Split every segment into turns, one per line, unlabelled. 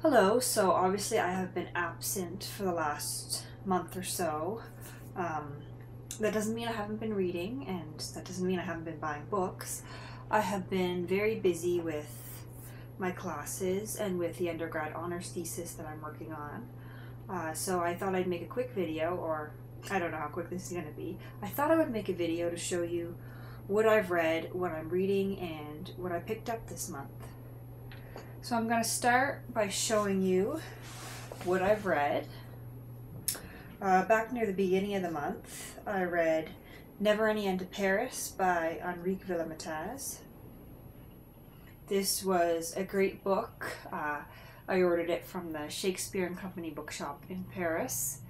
Hello, so obviously I have been absent for the last month or so. Um, that doesn't mean I haven't been reading, and that doesn't mean I haven't been buying books. I have been very busy with my classes and with the undergrad honors thesis that I'm working on. So I thought I'd make a quick video, or I don't know how quick this is going to be. I thought I would make a video to show you what I've read, what I'm reading, and what I picked up this month. So I'm going to start by showing you what I've read. Back near the beginning of the month, I read Never Any End to Paris by Enrique Villamatas. This was a great book. I ordered it from the Shakespeare and Company bookshop in Paris.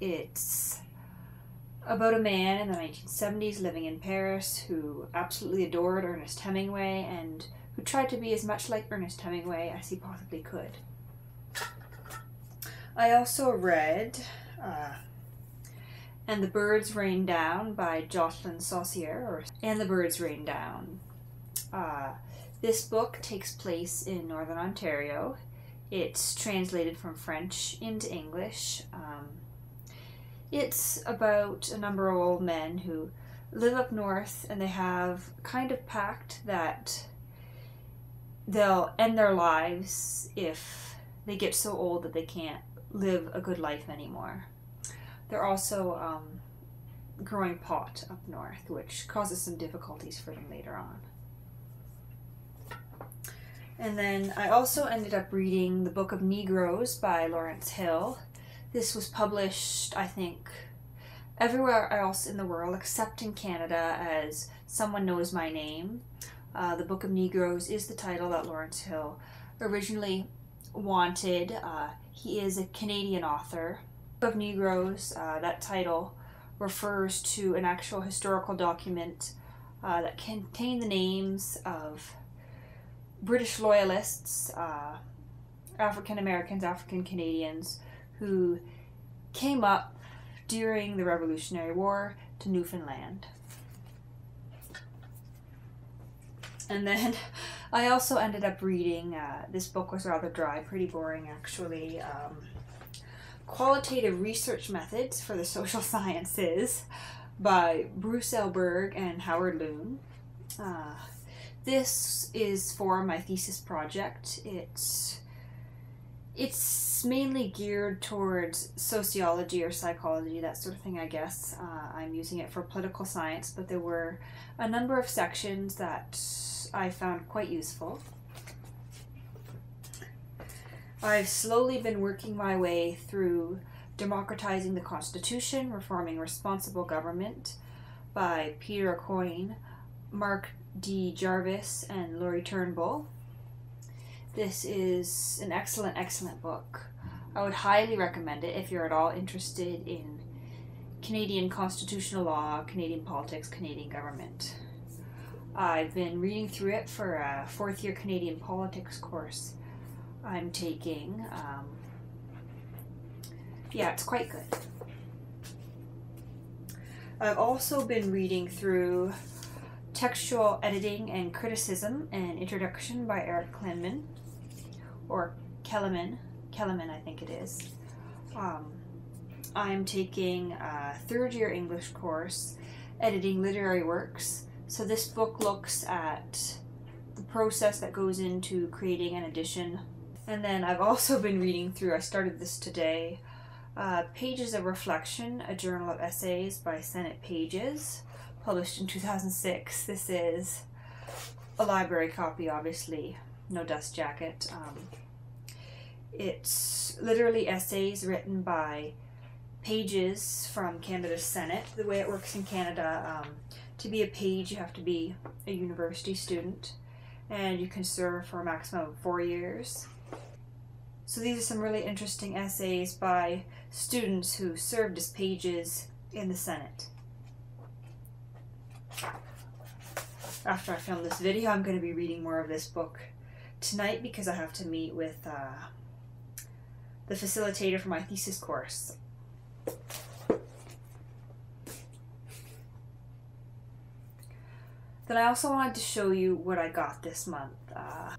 It's about a man in the 1970s living in Paris who absolutely adored Ernest Hemingway and who tried to be as much like Ernest Hemingway as he possibly could. I also read And the Birds Rain Down by Jocelyn Saucier, or And the Birds Rain Down. This book takes place in Northern Ontario. It's translated from French into English. It's about a number of old men who live up north, and they have kind of pact that they'll end their lives if they get so old that they can't live a good life anymore. They're also growing pot up north, which causes some difficulties for them later on. And then I also ended up reading The Book of Negroes by Lawrence Hill. This was published, I think, everywhere else in the world except in Canada as Someone Knows My Name. The Book of Negroes is the title that Lawrence Hill originally wanted. He is a Canadian author. The Book of Negroes, that title refers to an actual historical document that contained the names of British loyalists, African Americans, African Canadians, who came up during the Revolutionary War to Newfoundland. And then I also ended up reading, this book was rather dry, pretty boring actually, Qualitative Research Methods for the Social Sciences by Bruce L. Berg and Howard Loon. This is for my thesis project. It's mainly geared towards sociology or psychology, that sort of thing, I guess. I'm using it for political science, but there were a number of sections that I found quite useful. I've slowly been working my way through Democratizing the Constitution, Reforming Responsible Government by Peter Aucoin, Mark D. Jarvis, and Laurie Turnbull. This is an excellent, excellent book. I would highly recommend it if you're at all interested in Canadian constitutional law, Canadian politics, Canadian government. I've been reading through it for a fourth year Canadian politics course I'm taking. Yeah, it's quite good. I've also been reading through Textual Editing and Criticism, an Introduction by Eric Klinman, or Kellerman, I think it is. I'm taking a third year English course, Editing Literary Works. So this book looks at the process that goes into creating an edition. And then I've also been reading through, I started this today, Pages of Reflection, a journal of essays by Senate Pages, published in 2006. This is a library copy, obviously, no dust jacket. It's literally essays written by pages from Canada's Senate. The way it works in Canada, to be a page you have to be a university student, and you can serve for a maximum of 4 years. So these are some really interesting essays by students who served as pages in the Senate. After I film this video, I'm going to be reading more of this book tonight because I have to meet with the facilitator for my thesis course. Then I also wanted to show you what I got this month.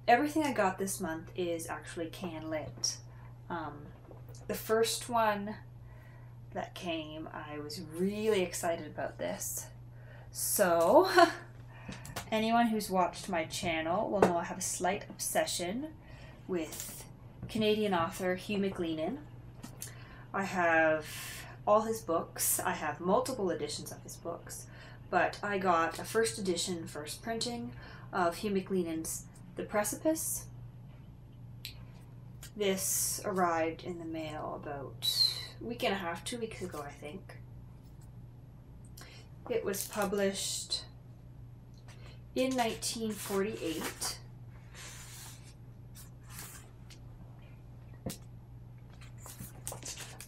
Everything I got this month is actually CanLit. The first one that came, I was really excited about this. So, anyone who's watched my channel will know I have a slight obsession with Canadian author Hugh MacLennan. I have all his books. I have multiple editions of his books, but I got a first edition, first printing of Hugh MacLennan's The Precipice. This arrived in the mail about a week and a half, 2 weeks ago, I think. It was published in 1948.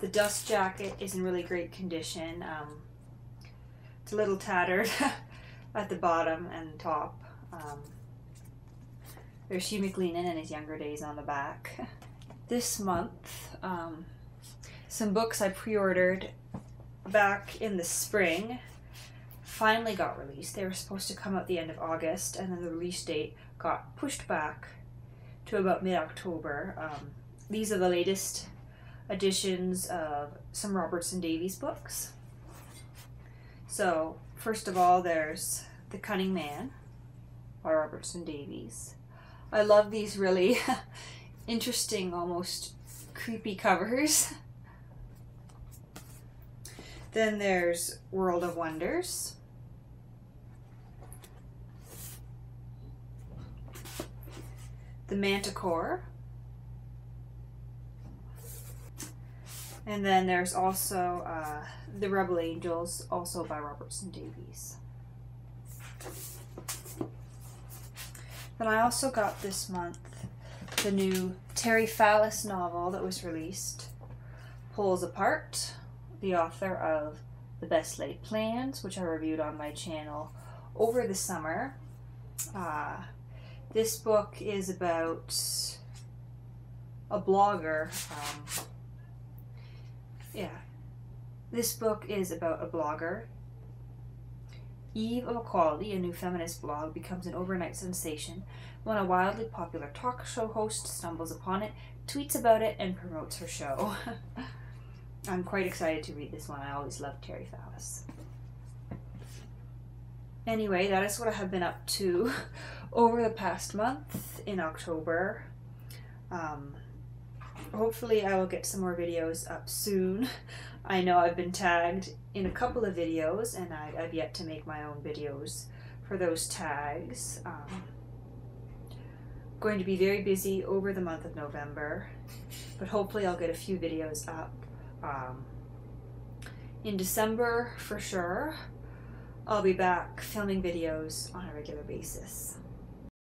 The dust jacket is in really great condition. It's a little tattered at the bottom and top. There's Hugh MacLennan in his younger days on the back. This month, some books I pre-ordered back in the spring finally got released. They were supposed to come out the end of August, and then the release date got pushed back to about mid-October. These are the latest editions of some Robertson Davies books. So, first of all, there's The Cunning Man by Robertson Davies. I love these really interesting, almost creepy covers. Then there's World of Wonders. The Manticore. And then there's also The Rebel Angels, also by Robertson Davies. Then I also got this month the new Terry Fallis novel that was released, Poles Apart, the author of The Best Laid Plans, which I reviewed on my channel over the summer. This book is about a blogger. This book is about a blogger. Eve of Equality, a new feminist blog, becomes an overnight sensation when a wildly popular talk show host stumbles upon it, tweets about it, and promotes her show. I'm quite excited to read this one. I always loved Terry Fallis. Anyway, that is what I have been up to over the past month in October. Hopefully I will get some more videos up soon. I know I've been tagged in a couple of videos, and I've yet to make my own videos for those tags. Going to be very busy over the month of November, but hopefully I'll get a few videos up. In December, for sure, I'll be back filming videos on a regular basis.